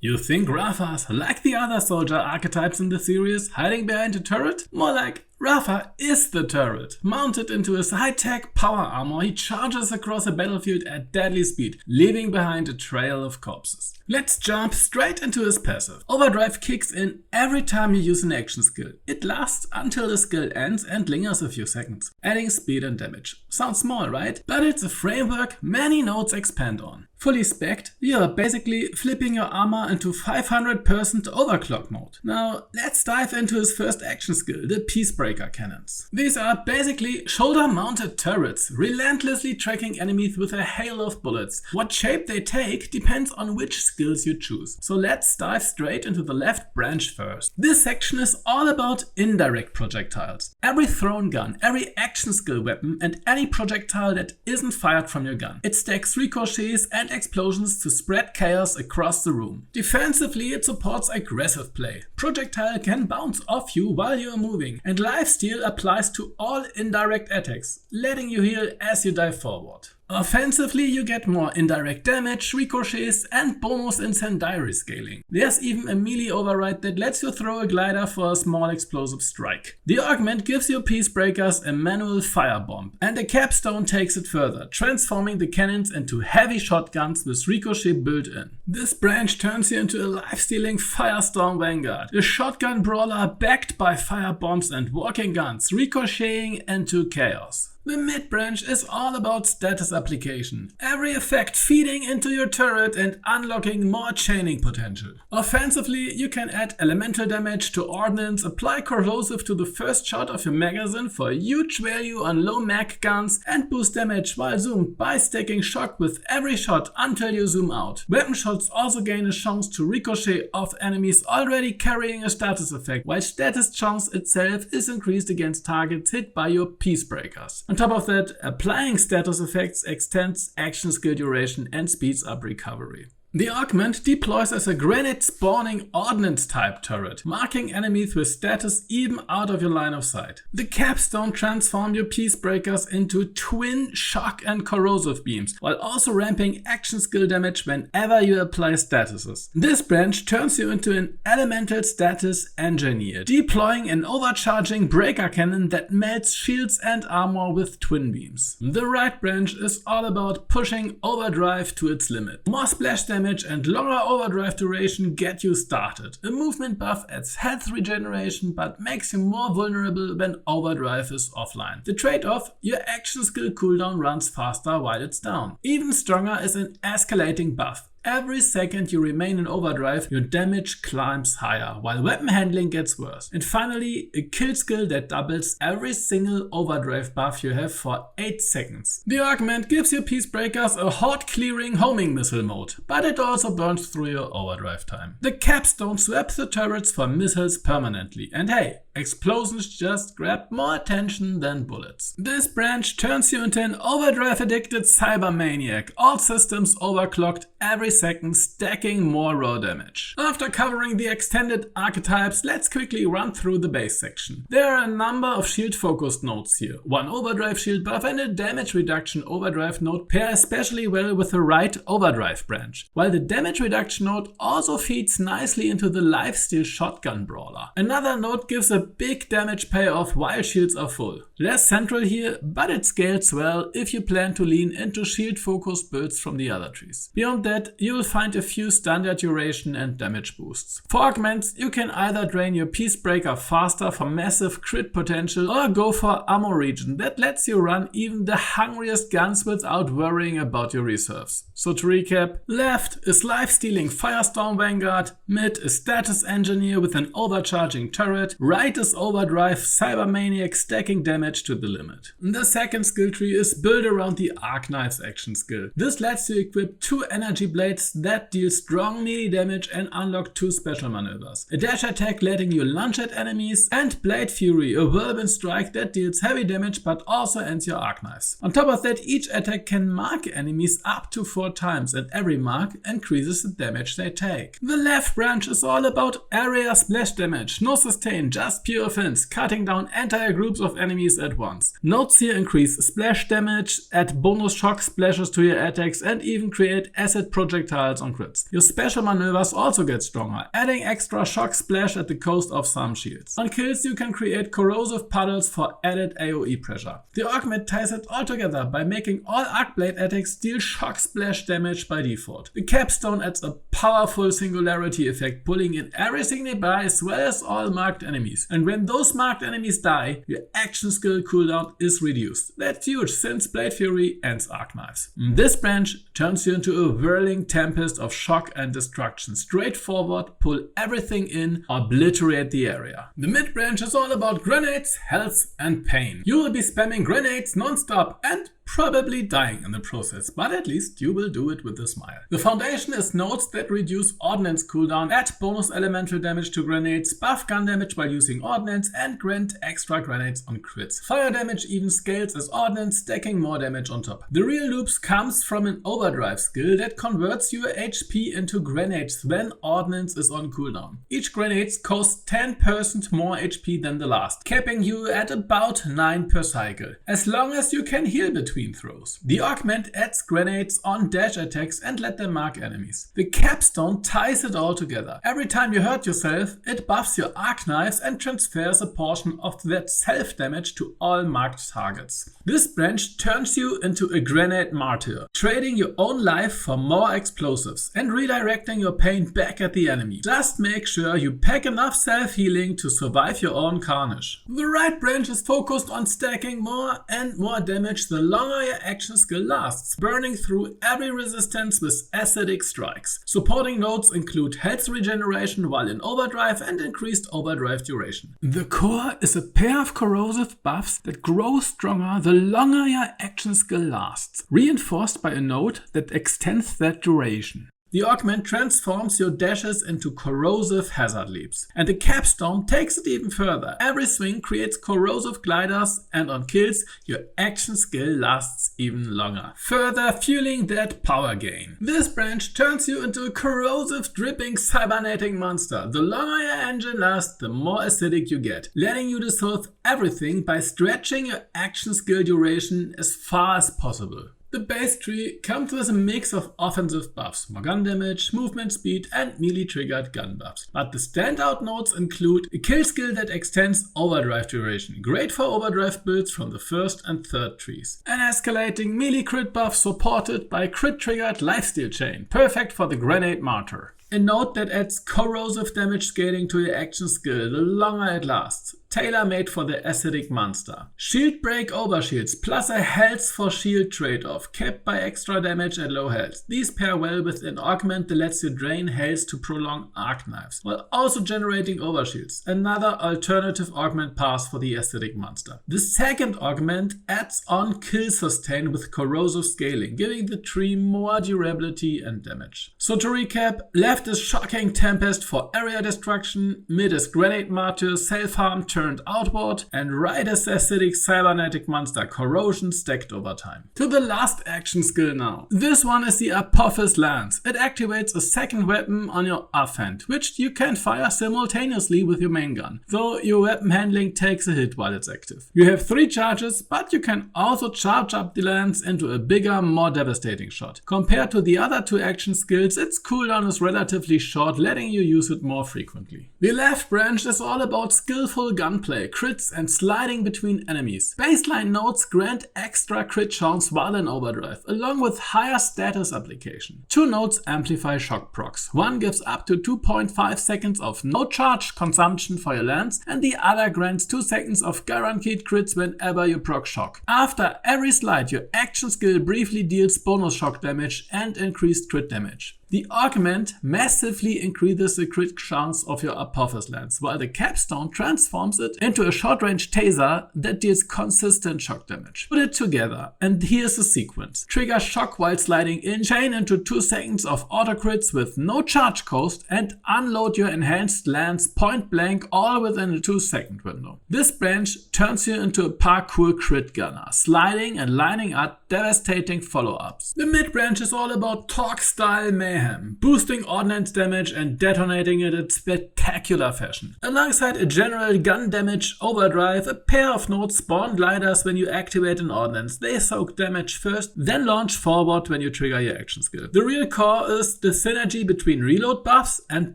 You think Rafa's like the other soldier archetypes in the series, hiding behind a turret? More like Rafa is the turret. Mounted into his high-tech power armor, he charges across a battlefield at deadly speed, leaving behind a trail of corpses. Let's jump straight into his passive. Overdrive kicks in every time you use an action skill. It lasts until the skill ends and lingers a few seconds, adding speed and damage. Sounds small, right? But it's a framework many nodes expand on. Fully specced, you're basically flipping your armor into 500% overclock mode. Now, let's dive into his first action skill, the Peacebreaker cannons. These are basically shoulder-mounted turrets, relentlessly tracking enemies with a hail of bullets. What shape they take depends on which skills you choose. So let's dive straight into the left branch first. This section is all about indirect projectiles. Every thrown gun, every action skill weapon, and any projectile that isn't fired from your gun. It stacks ricochets and explosions to spread chaos across the room. Defensively, it supports aggressive play. Projectile can bounce off you while you are moving, and lifesteal applies to all indirect attacks, letting you heal as you dive forward. Offensively, you get more indirect damage, ricochets, and bonus incendiary scaling. There's even a melee override that lets you throw a glider for a small explosive strike. The augment gives your Peacebreakers a manual firebomb, and the capstone takes it further, transforming the cannons into heavy shotguns with ricochet built in. This branch turns you into a life-stealing Firestorm Vanguard, a shotgun brawler backed by firebombs and walking guns, ricocheting into chaos. The mid branch is all about status application, every effect feeding into your turret and unlocking more chaining potential. Offensively, you can add elemental damage to ordnance, apply corrosive to the first shot of your magazine for huge value on low mag guns, and boost damage while zoomed by stacking shock with every shot until you zoom out. Weapon shots also gain a chance to ricochet off enemies already carrying a status effect, while status chance itself is increased against targets hit by your Peacebreakers. On top of that, applying status effects extends action skill duration and speeds up recovery. The augment deploys as a granite spawning ordnance type turret, marking enemies with status even out of your line of sight. The capstone transforms your Peacebreakers into twin shock and corrosive beams, while also ramping action skill damage whenever you apply statuses. This branch turns you into an elemental status engineer, deploying an overcharging breaker cannon that melts shields and armor with twin beams. The right branch is all about pushing overdrive to its limit. More splash damage and longer overdrive duration get you started. A movement buff adds health regeneration but makes you more vulnerable when overdrive is offline. The trade-off, your action skill cooldown runs faster while it's down. Even stronger is an escalating buff. Every second you remain in overdrive, your damage climbs higher, while weapon handling gets worse. And finally, a kill skill that doubles every single overdrive buff you have for 8 seconds. The augment gives your Peacebreakers a horde-clearing homing missile mode, but it also burns through your overdrive time. The capstone swaps the turrets for missiles permanently, and hey, explosions just grab more attention than bullets. This branch turns you into an overdrive-addicted cyber maniac, all systems overclocked every second, stacking more raw damage. After covering the extended archetypes, let's quickly run through the base section. There are a number of shield-focused nodes here. One overdrive shield buff and a damage reduction overdrive node pair especially well with the right overdrive branch, while the damage reduction node also feeds nicely into the lifesteal shotgun brawler. Another node gives a big damage payoff while shields are full. Less central here, but it scales well if you plan to lean into shield-focused builds from the other trees. Beyond that, you will find a few standard duration and damage boosts. For augments, you can either drain your Peacebreaker faster for massive crit potential or go for ammo regen that lets you run even the hungriest guns without worrying about your reserves. So to recap, left is life-stealing Firestorm Vanguard, mid is status engineer with an overcharging turret, right is overdrive cybermaniac stacking damage to the limit. The second skill tree is built around the Ark Knifes action skill. This lets you equip 2 energy blades that deal strong melee damage and unlock 2 special maneuvers. A dash attack letting you lunge at enemies, and Blade Fury, a whirlwind strike that deals heavy damage but also ends your Ark Knives. On top of that, each attack can mark enemies up to 4 times, and every mark increases the damage they take. The left branch is all about area splash damage, no sustain, just pure offense, cutting down entire groups of enemies enemies at once. Notes here increase splash damage, add bonus shock splashes to your attacks, and even create acid projectiles on crits. Your special maneuvers also get stronger, adding extra shock splash at the cost of some shields. On kills you can create corrosive puddles for added AoE pressure. The augment ties it all together by making all arc blade attacks deal shock splash damage by default. The capstone adds a powerful singularity effect, pulling in everything nearby as well as all marked enemies. And when those marked enemies die, your action skill cooldown is reduced. That's huge since Blade Fury ends Ark Knifes. This branch turns you into a whirling tempest of shock and destruction. Straightforward, pull everything in, obliterate the area. The mid branch is all about grenades, health and pain. You will be spamming grenades non-stop and probably dying in the process, but at least you will do it with a smile. The foundation is nodes that reduce ordnance cooldown, add bonus elemental damage to grenades, buff gun damage while using ordnance, and grant extra grenades on crits. Fire damage even scales as ordnance, stacking more damage on top. The real loops comes from an overdrive skill that converts your HP into grenades when ordnance is on cooldown. Each grenade costs 10% more HP than the last, capping you at about 9 per cycle, as long as you can heal between throws. The augment adds grenades on dash attacks and let them mark enemies. The capstone ties it all together. Every time you hurt yourself, it buffs your Ark Knifes and transfers a portion of that self damage to all marked targets. This branch turns you into a grenade martyr, trading your own life for more explosives and redirecting your pain back at the enemy. Just make sure you pack enough self-healing to survive your own carnage. The right branch is focused on stacking more and more damage the longer your action skill lasts, burning through every resistance with acidic strikes. Supporting nodes include health regeneration while in overdrive and increased overdrive duration. The core is a pair of corrosive buffs that grow stronger the longer your action skill lasts, reinforced by a node that extends that duration. The augment transforms your dashes into corrosive hazard leaps, and the capstone takes it even further. Every swing creates corrosive gliders, and on kills, your action skill lasts even longer, further fueling that power gain. This branch turns you into a corrosive, dripping, cybernetic monster. The longer your engine lasts, the more acidic you get, letting you dissolve everything by stretching your action skill duration as far as possible. The base tree comes with a mix of offensive buffs, more gun damage, movement speed and melee triggered gun buffs. But the standout nodes include a kill skill that extends overdrive duration, great for overdrive builds from the first and third trees. An escalating melee crit buff supported by crit triggered lifesteal chain, perfect for the grenade martyr. A node that adds corrosive damage scaling to your action skill the longer it lasts. Tailor-made for the acidic monster. Shield break overshields plus a health for shield trade-off, capped by extra damage at low health. These pair well with an augment that lets you drain health to prolong Ark Knifes, while also generating overshields, another alternative augment path for the acidic monster. The second augment adds on kill sustain with corrosive scaling, giving the tree more durability and damage. So to recap, left is shocking tempest for area destruction, mid is grenade martyr, self-harm turned outward, and right is acidic cybernetic monster corrosion stacked over time. To the last action skill now. This one is the Apophis lance. It activates a second weapon on your offhand, which you can fire simultaneously with your main gun, though your weapon handling takes a hit while it's active. You have 3 charges, but you can also charge up the lance into a bigger, more devastating shot. Compared to the other 2 action skills, its cooldown is relatively short, letting you use it more frequently. The left branch is all about skillful gunplay, crits and sliding between enemies. Baseline nodes grant extra crit chance while in overdrive, along with higher status application. 2 nodes amplify shock procs. One gives up to 2.5 seconds of no charge consumption for your lance, and the other grants 2 seconds of guaranteed crits whenever you proc shock. After every slide, your action skill briefly deals bonus shock damage and increased crit damage. The augment massively increases the crit chance of your Apophis lance, while the capstone transforms it into a short-range taser that deals consistent shock damage. Put it together, and here's the sequence. Trigger shock while sliding in, chain into 2 seconds of auto crits with no charge cost, and unload your enhanced lance point blank all within a 2-second window. This branch turns you into a parkour crit gunner, sliding and lining up devastating follow-ups. The mid branch is all about talk style mayhem. mayhem, boosting ordnance damage and detonating it in spectacular fashion. Alongside a general gun damage overdrive, a pair of nodes spawn gliders when you activate an ordnance. They soak damage first, then launch forward when you trigger your action skill. The real core is the synergy between reload buffs and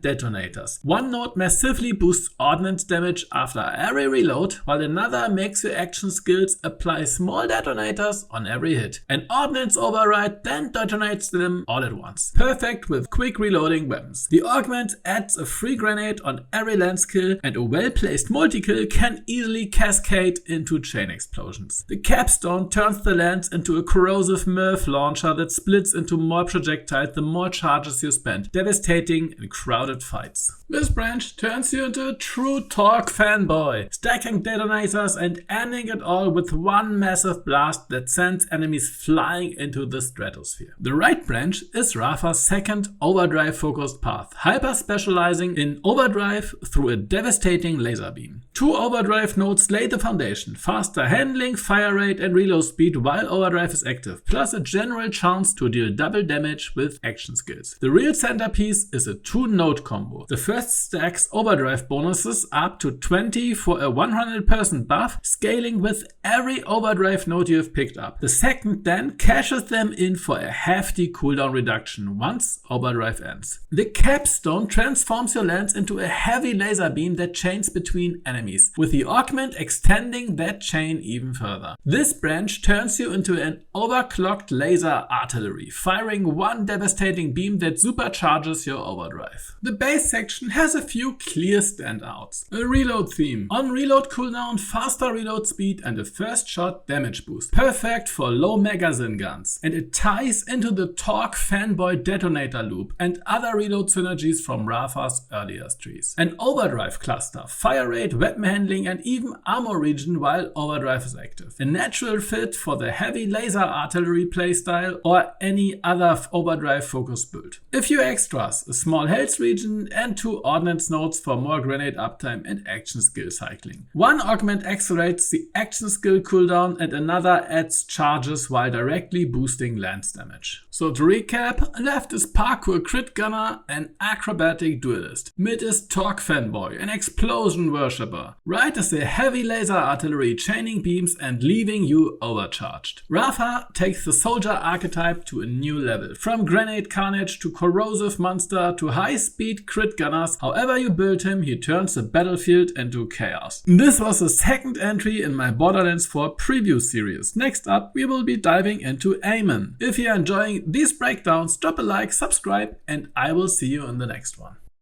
detonators. One node massively boosts ordnance damage after every reload, while another makes your action skills apply small detonators on every hit. An ordnance override then detonates them all at once. Perfect with quick reloading weapons. The augment adds a free grenade on every lance kill, and a well-placed multi-kill can easily cascade into chain explosions. The capstone turns the lance into a corrosive MIRF launcher that splits into more projectiles the more charges you spend, devastating in crowded fights. This branch turns you into a true torque fanboy, stacking detonators and ending it all with one massive blast that sends enemies flying into the stratosphere. The right branch is Rafa's second overdrive focused path, hyper specializing in overdrive through a devastating laser beam. Two overdrive nodes lay the foundation: faster handling, fire rate and reload speed while overdrive is active, plus a general chance to deal double damage with action skills. The real centerpiece is a 2-node combo. The first stacks overdrive bonuses up to 20 for a 100% buff, scaling with every overdrive node you have picked up. The second then cashes them in for a hefty cooldown reduction once overdrive ends. The capstone transforms your lance into a heavy laser beam that chains between enemies, with the augment extending that chain even further. This branch turns you into an overclocked laser artillery, firing one devastating beam that supercharges your overdrive. The base section has a few clear standouts. A reload theme. On reload cooldown, faster reload speed and a first shot damage boost. Perfect for low magazine guns. And it ties into the torque fanboy detonator loop and other reload synergies from Rafa's earlier trees. An overdrive cluster, fire rate, weapon handling and even ammo regen while overdrive is active. A natural fit for the heavy laser artillery playstyle or any other overdrive focused build. A few extras, a small health regen and 2 ordnance nodes for more grenade uptime and action skill cycling. One augment accelerates the action skill cooldown and another adds charges while directly boosting lance damage. So to recap, left is parkour crit gunner and acrobatic duelist. Mid is torque fanboy, an explosion worshipper. Right is a heavy laser artillery chaining beams and leaving you overcharged. Rafa takes the soldier archetype to a new level. From grenade carnage to corrosive monster to high speed crit gunners, however you build him, he turns the battlefield into chaos. This was the second entry in my Borderlands 4 preview series. Next up, we will be diving into Aimon. If you are enjoying these breakdowns, drop a like, subscribe, and I will see you in the next one.